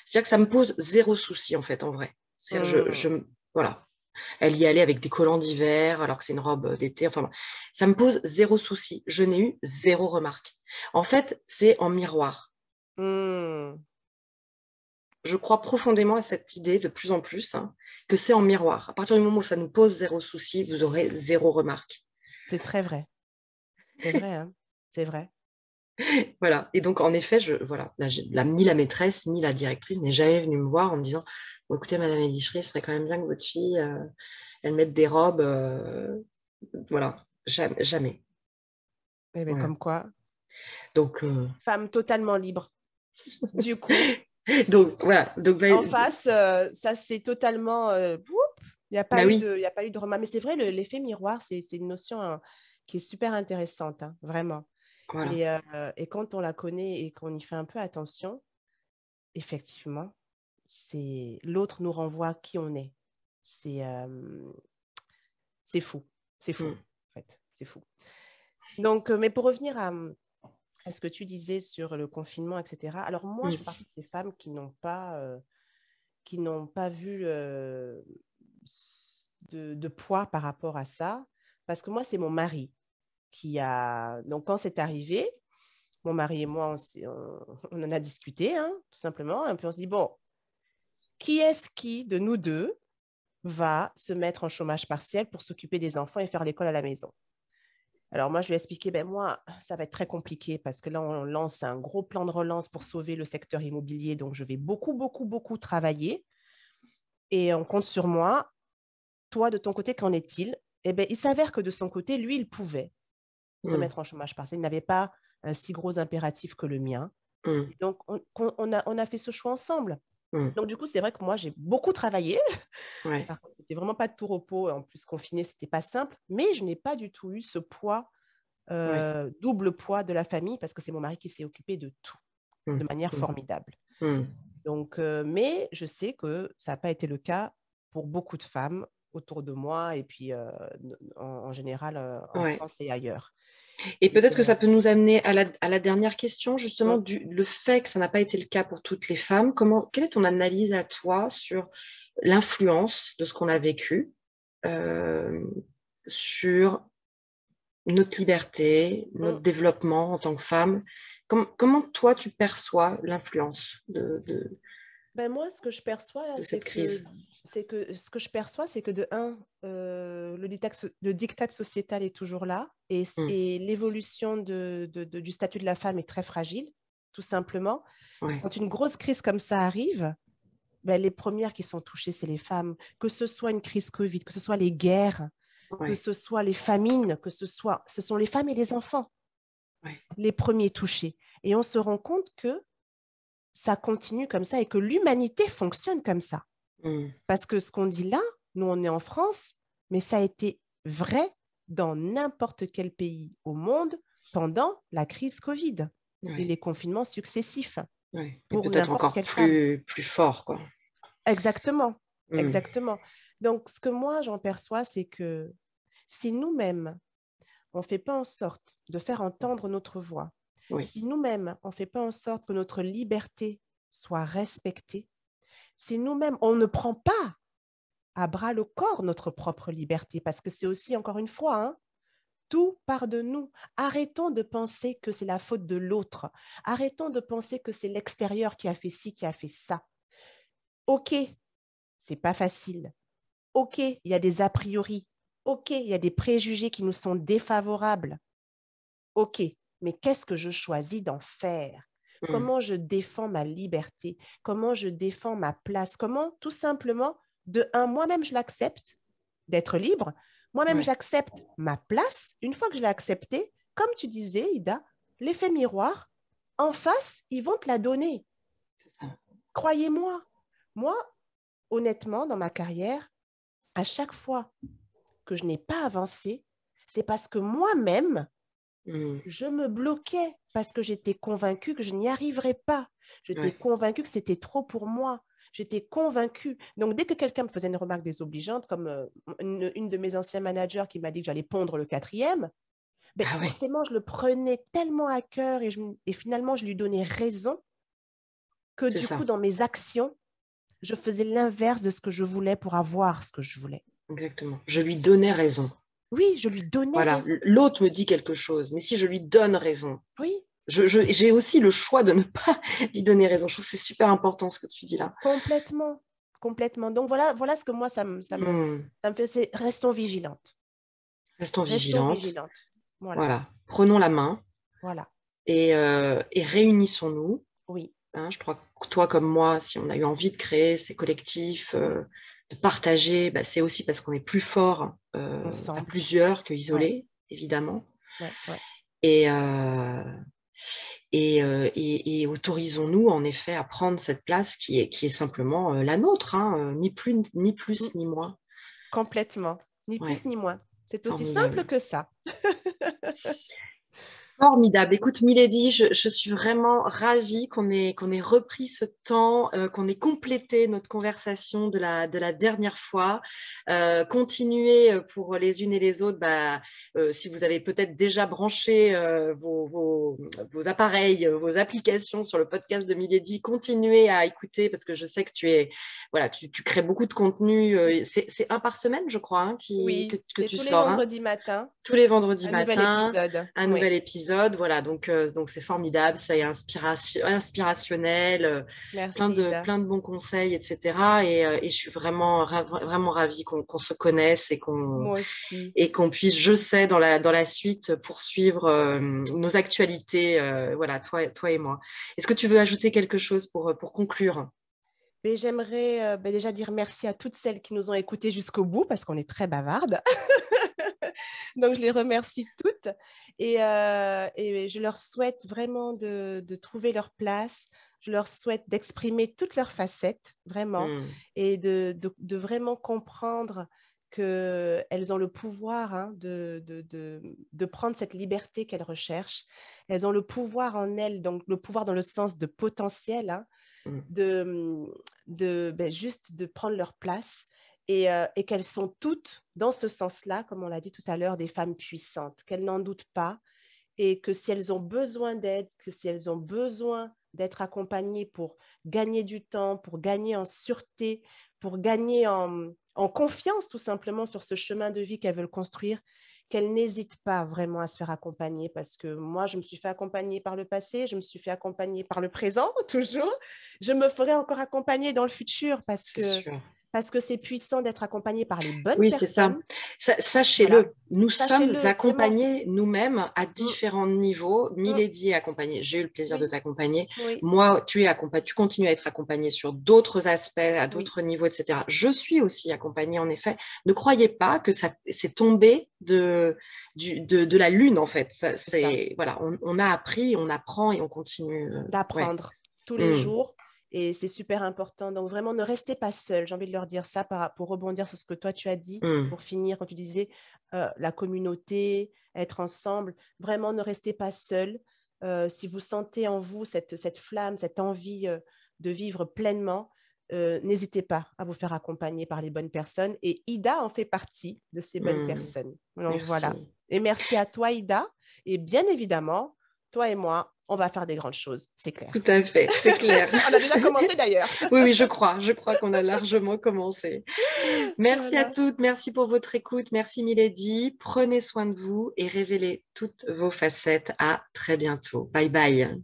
c'est-à-dire que ça me pose zéro souci, en fait, en vrai. C'est-à-dire, Hmm. voilà. Elle y allait avec des collants d'hiver, alors que c'est une robe d'été. Enfin, ça me pose zéro souci. Je n'ai eu zéro remarque. En fait, c'est en miroir. Hmm. Je crois profondément à cette idée, de plus en plus, hein, que c'est en miroir. À partir du moment où ça nous pose zéro souci, vous aurez zéro remarque. C'est très vrai. C'est vrai, hein? C'est vrai. Voilà. Et donc, en effet, voilà, ni la maîtresse, ni la directrice n'est jamais venue me voir en me disant, bon, écoutez, Madame Elichery, ce serait quand même bien que votre fille, elle mette des robes. Voilà. Jamais. Jamais. Eh bien, Voilà. comme quoi, Donc, femme totalement libre. Du coup, donc voilà. Donc, en face, ça c'est totalement. Il n'y a pas bah eu oui, de, il y a pas eu de remarque. Mais c'est vrai, l'effet miroir, c'est une notion hein, qui est super intéressante, hein, vraiment. voilà. Et quand on la connaît et qu'on y fait un peu attention, effectivement, c'est l'autre nous renvoie qui on est. C'est c'est fou. C'est fou, Mm. en fait. C'est fou. Donc, mais pour revenir à ce que tu disais sur le confinement, etc. Alors moi, je fais partie de ces femmes qui n'ont pas vu de poids par rapport à ça, parce que moi, c'est mon mari qui a... Donc, quand c'est arrivé, mon mari et moi, on en a discuté, hein, tout simplement, et puis on se dit, bon, qui est-ce qui, de nous deux, va se mettre en chômage partiel pour s'occuper des enfants et faire l'école à la maison? Alors moi, je lui ai expliqué, ben moi, ça va être très compliqué parce que là, on lance un gros plan de relance pour sauver le secteur immobilier, donc je vais beaucoup, beaucoup, beaucoup travailler et on compte sur moi. Toi, de ton côté, qu'en est-il? Eh bien, il s'avère que de son côté, lui, il pouvait se mettre en chômage partiel. Il n'avait pas un si gros impératif que le mien. Et donc, on a fait ce choix ensemble. Donc, du coup, c'est vrai que moi, j'ai beaucoup travaillé. Ouais. Par contre, c'était vraiment pas de tout repos. En plus, confiné, c'était pas simple. Mais je n'ai pas du tout eu ce poids, Ouais. double poids de la famille, parce que c'est mon mari qui s'est occupé de tout, de manière formidable. Donc, mais je sais que ça n'a pas été le cas pour beaucoup de femmes autour de moi et puis en général en Ouais. France et ailleurs. Et Et, peut-être que ça peut nous amener à la dernière question, justement, hum, le fait que ça n'a pas été le cas pour toutes les femmes. Quelle est ton analyse à toi sur l'influence de ce qu'on a vécu euh, sur notre liberté, notre hum. développement en tant que femme? Comment toi, tu perçois l'influence Ben moi, ce que je perçois, là, de cette crise? ce que je perçois, c'est que de un, le diktat sociétal est toujours là Hum. et l'évolution du statut de la femme est très fragile, tout simplement. Ouais. Quand une grosse crise comme ça arrive, ben, les premières qui sont touchées, c'est les femmes. Que ce soit une crise Covid, que ce soit les guerres, que Ouais. ce soit les famines, ce sont les femmes et les enfants Ouais. les premiers touchés. Et on se rend compte que ça continue comme ça et que l'humanité fonctionne comme ça. Hum. Parce que ce qu'on dit là, nous, on est en France, mais ça a été vrai dans n'importe quel pays au monde pendant la crise Covid et Ouais. les confinements successifs Ouais. Et pour peut-être n'importe encore quelle femme. plus fort, quoi. Exactement, Hum. exactement. Donc, ce que moi, j'en perçois, c'est que si nous-mêmes, on ne fait pas en sorte de faire entendre notre voix, Oui. si nous-mêmes, on ne fait pas en sorte que notre liberté soit respectée, si nous-mêmes, on ne prend pas à bras le corps notre propre liberté, parce que c'est aussi, encore une fois, hein, tout part de nous. Arrêtons de penser que c'est la faute de l'autre. Arrêtons de penser que c'est l'extérieur qui a fait ci, qui a fait ça. OK, c'est pas facile. OK, il y a des a priori. OK, il y a des préjugés qui nous sont défavorables. OK, mais qu'est-ce que je choisis d'en faire? Hum. Comment je défends ma liberté? Comment je défends ma place? Comment, tout simplement, de un, moi-même, je l'accepte d'être libre. Moi-même, Ouais. j'accepte ma place. Une fois que je l'ai acceptée, comme tu disais, Ida, l'effet miroir, en face, ils vont te la donner. C'est ça. Croyez-moi. Moi, honnêtement, dans ma carrière, à chaque fois que je n'ai pas avancé, c'est parce que moi-même, Hum. je me bloquais parce que j'étais convaincue que je n'y arriverais pas. J'étais Ouais. convaincue que c'était trop pour moi. J'étais convaincue. Donc, dès que quelqu'un me faisait une remarque désobligeante, comme une de mes anciens managers qui m'a dit que j'allais pondre le quatrième, ben, Ah ouais, forcément, je le prenais tellement à cœur et finalement, je lui donnais raison que c'est du coup, ça, dans mes actions, je faisais l'inverse de ce que je voulais pour avoir ce que je voulais. exactement. Je lui donnais raison. Oui, je lui donnais Voilà, raison. l'autre me dit quelque chose, mais si je lui donne raison, Oui, j'ai aussi le choix de ne pas lui donner raison. Je trouve que c'est super important ce que tu dis là. complètement. Complètement. Donc, voilà ce que moi, Hmm. ça me fait, c'est restons vigilantes. Restons Restons vigilantes. vigilantes. Voilà, Voilà, prenons la main voilà. et réunissons-nous. Oui, Hein, je crois que toi comme moi, si on a eu envie de créer ces collectifs, mm, de partager, bah, c'est aussi parce qu'on est plus fort à ensemble. plusieurs que Ouais, isolés, évidemment. ouais, ouais. Et, et autorisons-nous en effet à prendre cette place qui est simplement la nôtre, hein, ni plus ni Mm, plus ni moins. complètement. Ni plus Ouais, ni moins. C'est aussi simple formidable. que ça. Formidable. Écoute, Milady, je suis vraiment ravie qu'on ait repris ce temps, qu'on ait complété notre conversation de la dernière fois. Continuez pour les unes et les autres, si vous avez peut-être déjà branché vos appareils, vos applications sur le podcast de Milady, continuez à écouter parce que je sais que voilà, tu crées beaucoup de contenu. C'est un par semaine, je crois, hein, que, Oui, que c'est tu tous les sors, hein, vendredis matins, tous les vendredis un nouvel matins, épisode. un Oui, nouvel épisode. Voilà, donc c'est formidable, c'est inspirationnel, merci Ida. plein de bons conseils, etc. Et je suis vraiment, vraiment ravie qu'on se connaisse Moi aussi. et qu'on puisse, je sais, dans la suite, poursuivre nos actualités, voilà, toi et moi. Est-ce que tu veux ajouter quelque chose pour conclure? Mais j'aimerais déjà dire merci à toutes celles qui nous ont écoutés jusqu'au bout parce qu'on est très bavardes. Donc, je les remercie toutes et je leur souhaite vraiment de trouver leur place. Je leur souhaite d'exprimer toutes leurs facettes, vraiment, Hmm, et de vraiment comprendre qu'elles ont le pouvoir hein, de prendre cette liberté qu'elles recherchent. Elles ont le pouvoir en elles, donc le pouvoir dans le sens de potentiel, hein, hmm. juste de prendre leur place et qu'elles sont toutes, dans ce sens-là, comme on l'a dit tout à l'heure, des femmes puissantes, qu'elles n'en doutent pas et que si elles ont besoin d'aide, que si elles ont besoin d'être accompagnées pour gagner du temps, pour gagner en sûreté, pour gagner en confiance tout simplement sur ce chemin de vie qu'elles veulent construire, qu'elles n'hésitent pas vraiment à se faire accompagner parce que moi, je me suis fait accompagner par le passé, je me suis fait accompagner par le présent toujours, je me ferai encore accompagner dans le futur C'est sûr. parce que c'est puissant d'être accompagné par les bonnes Oui, c'est ça. personnes. Voilà, Sachez-le, nous sommes sachez-le vraiment. accompagnés nous-mêmes à Mm, différents niveaux. mm, Milady est accompagnée. J'ai eu le plaisir de oui, t'accompagner. oui, Moi, tu es accompagné, tu continues à être accompagnée sur d'autres aspects, à oui, d'autres niveaux, etc. Je suis aussi accompagnée, en effet. Ne croyez pas que ça c'est tombé de la lune, en fait. c'est ça. Voilà, on a appris, on apprend et on continue. Ouais. D'apprendre tous les Mm, jours. Et c'est super important. Donc, vraiment, ne restez pas seuls. J'ai envie de leur dire ça pour rebondir sur ce que toi, tu as dit. mm, Pour finir, quand tu disais la communauté, être ensemble, vraiment, ne restez pas seuls. Si vous sentez en vous cette flamme, cette envie de vivre pleinement, n'hésitez pas à vous faire accompagner par les bonnes personnes. Et Ida en fait partie de ces bonnes mm. personnes. Donc, voilà. Merci. Et merci à toi, Ida. Et bien évidemment, toi et moi, on va faire des grandes choses, c'est clair. Tout à fait, c'est clair. On a déjà commencé d'ailleurs. Oui, oui, je crois qu'on a largement commencé. Merci à Voilà. toutes, merci pour votre écoute, merci Milady. Prenez soin de vous et révélez toutes vos facettes. À très bientôt. Bye bye.